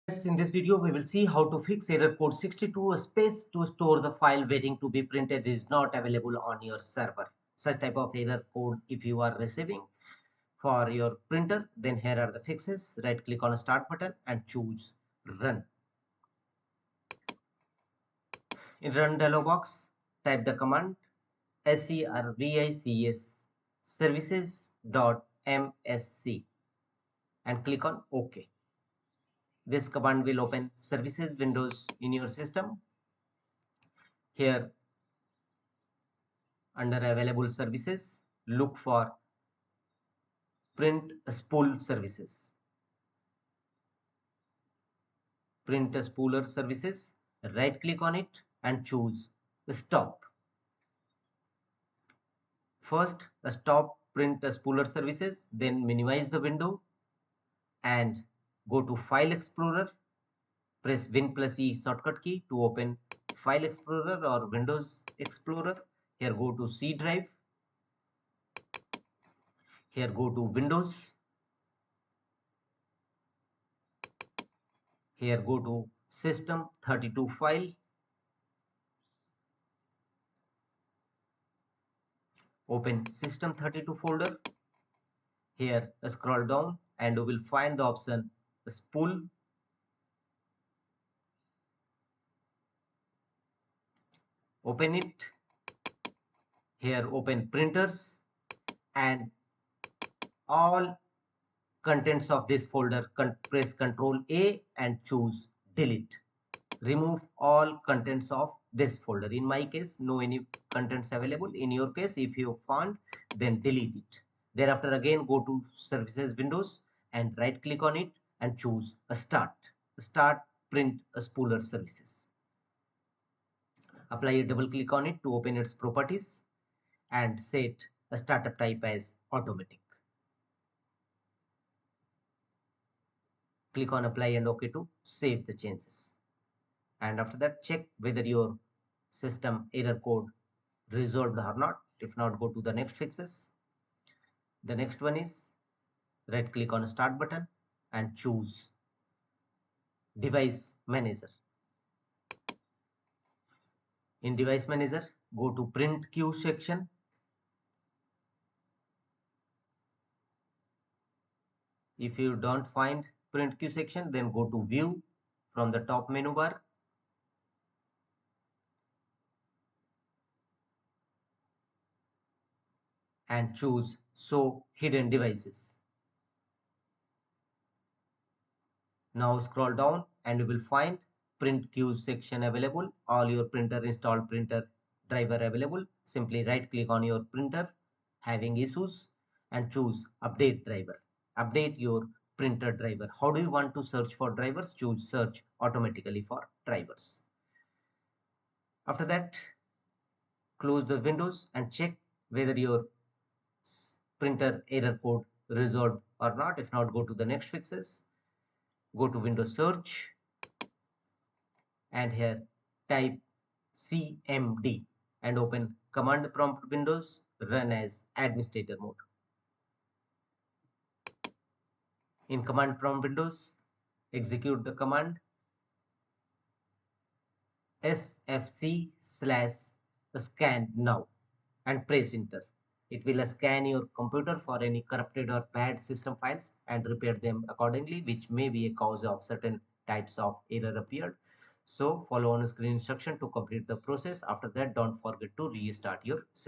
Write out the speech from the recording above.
In this video, we will see how to fix error code 62. A space to store the file waiting to be printed is not available on your server. Such type of error code if you are receiving for your printer, then here are the fixes. Right click on the start button and choose run. In run dialog box, type the command services services.msc and click on OK. This command will open services windows in your system. Here under available services, look for print spool services. Print spooler services, right click on it and choose stop. First stop print spooler services, then minimize the window and go to File Explorer. Press Win plus E shortcut key to open File Explorer or Windows Explorer. Here go to C drive. Here go to Windows. Here go to System 32 file. Open System 32 folder. Here scroll down and you will find the option spool. Open it. Here open printers and all contents of this folder. Press Ctrl A and choose delete. Remove all contents of this folder. In my case, no any contents available. In your case, if you found, then delete it. Thereafter again go to services windows and right click on it and choose a start print a spooler services. Apply a double click on it to open its properties and set a startup type as automatic. Click on apply and OK to save the changes. And after that, check whether your system error code resolved or not. If not, go to the next fixes. The next one is right click on start button and choose device manager. In device manager, go to print queue section. If you don't find print queue section, then go to view from the top menu bar. And choose show hidden devices. Now scroll down and you will find print queue section available. All your printer installed printer driver available. Simply right click on your printer having issues and choose update driver. Update your printer driver. How do you want to search for drivers? Choose search automatically for drivers. After that, close the windows and check whether your printer error code resolved or not. If not, go to the next fixes. Go to Windows search and here type CMD and open command prompt windows, run as administrator mode. In command prompt windows, execute the command sfc/scan now and press enter. It will scan your computer for any corrupted or bad system files and repair them accordingly, which may be a cause of certain types of error appeared. So follow on screen instruction to complete the process. After that, don't forget to restart your system.